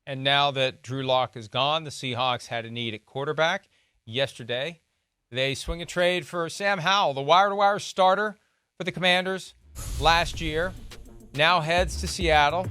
And now that Drew Lock is gone, the Seahawks had a need at quarterback. Yesterday, they swing a trade for Sam Howell, the wire-to-wire starter for the Commanders last year. Now heads to Seattle.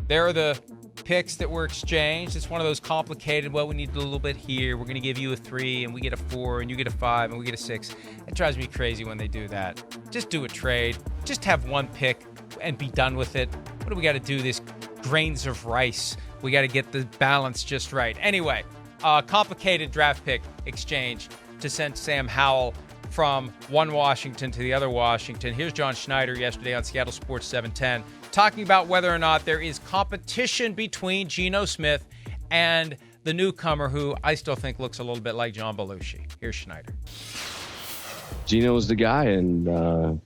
There are the picks that were exchanged. It's one of those complicated, well, we need a little bit here. We're going to give you a 3, and we get a 4, and you get a 5, and we get a 6. It drives me crazy when they do that. Just do a trade. Just have one pick and be done with it. What do we got to do this? Grains of rice. We got to get the balance just right. Anyway, complicated draft pick exchange to send Sam Howell from one Washington to the other Washington. Here's John Schneider yesterday on Seattle Sports 710 talking about whether or not there is competition between Geno Smith and the newcomer who I still think looks a little bit like John Belushi. Here's Schneider. Geno's the guy, and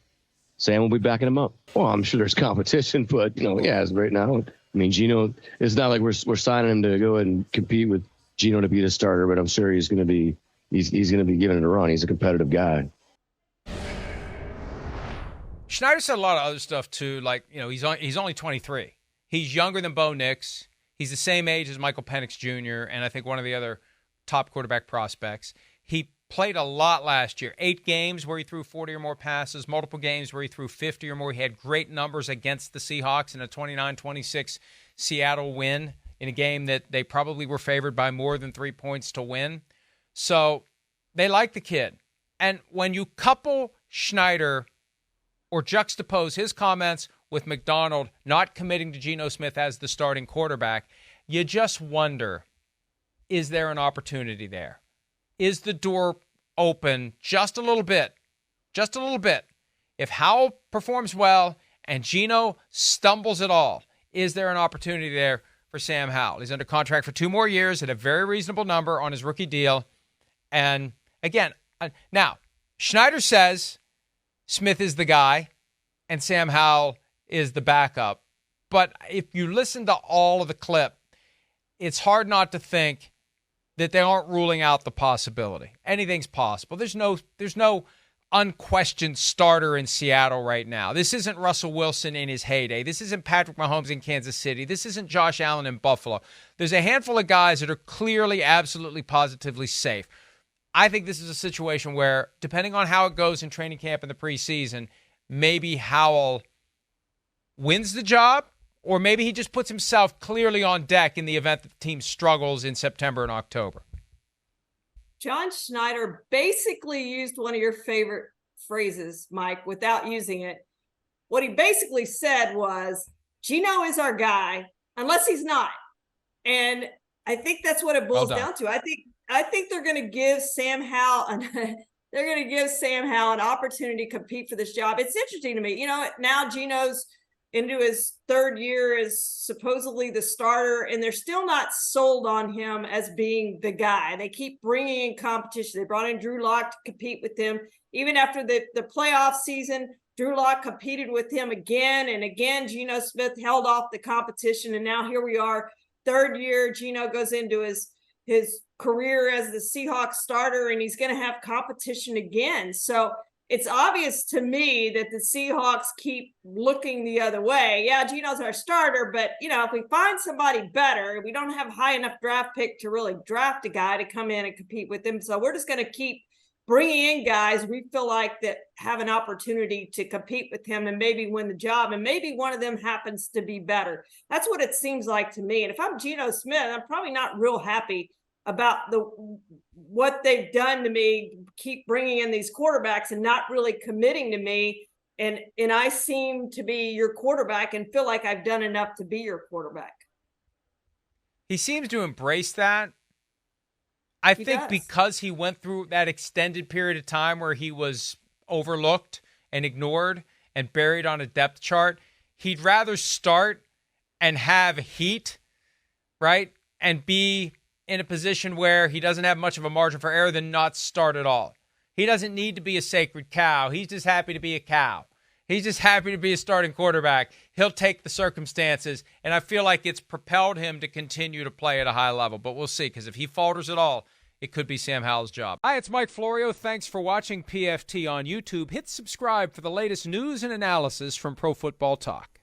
Sam will be backing him up. Well, I'm sure there's competition, but, as right now, I mean, Geno, it's not like we're signing him to go and compete with Geno to be the starter, but I'm sure he's going to be giving it a run. He's a competitive guy. Schneider said a lot of other stuff too, like, he's only 23. He's younger than Bo Nix. He's the same age as Michael Penix Jr. and I think one of the other top quarterback prospects. He played a lot last year. 8 games where he threw 40 or more passes, multiple games where he threw 50 or more. He had great numbers against the Seahawks in a 29-26 Seattle win in a game that they probably were favored by more than 3 points to win. So they like the kid. And when you couple Schneider or juxtapose his comments with McDonald not committing to Geno Smith as the starting quarterback, you just wonder, is there an opportunity there? Is the door open just a little bit? Just a little bit. If Howell performs well and Geno stumbles at all, is there an opportunity there for Sam Howell? He's under contract for 2 more years at a very reasonable number on his rookie deal. And again, now, Schneider says Smith is the guy and Sam Howell is the backup. But if you listen to all of the clip, it's hard not to think that they aren't ruling out the possibility. Anything's possible. There's no unquestioned starter in Seattle right now. This isn't Russell Wilson in his heyday. This isn't Patrick Mahomes in Kansas City. This isn't Josh Allen in Buffalo. There's a handful of guys that are clearly, absolutely, positively safe. I think this is a situation where, depending on how it goes in training camp in the preseason, maybe Howell wins the job, or maybe he just puts himself clearly on deck in the event that the team struggles in September and October. John Schneider basically used one of your favorite phrases, Mike, without using it. What he basically said was, Geno is our guy, unless he's not. And I think that's what it boils down to. I think they're going to give Sam Howell an opportunity to compete for this job. It's interesting to me. Now Geno's into his 3rd year as supposedly the starter, and they're still not sold on him as being the guy. They keep bringing in competition. They brought in Drew Lock to compete with him. Even after the playoff season, Drew Lock competed with him again and again. Geno Smith held off the competition, and now here we are, 3rd year. Geno goes into his career as the Seahawks starter, and he's going to have competition again. So it's obvious to me that the Seahawks keep looking the other way. Yeah, Geno's our starter, but, if we find somebody better, we don't have high enough draft pick to really draft a guy to come in and compete with him. So we're just going to keep bringing in guys we feel like that have an opportunity to compete with him and maybe win the job, and maybe one of them happens to be better. That's what it seems like to me. And if I'm Geno Smith, I'm probably not real happy about what they've done to me, keep bringing in these quarterbacks and not really committing to me. And I seem to be your quarterback and feel like I've done enough to be your quarterback. He seems to embrace that. I think because he went through that extended period of time where he was overlooked and ignored and buried on a depth chart, he'd rather start and have heat, right? And be in a position where he doesn't have much of a margin for error than not start at all. He doesn't need to be a sacred cow. He's just happy to be a cow. He's just happy to be a starting quarterback. He'll take the circumstances, and I feel like it's propelled him to continue to play at a high level. But we'll see, because if he falters at all, it could be Sam Howell's job. Hi, it's Mike Florio. Thanks for watching PFT on YouTube. Hit subscribe for the latest news and analysis from Pro Football Talk.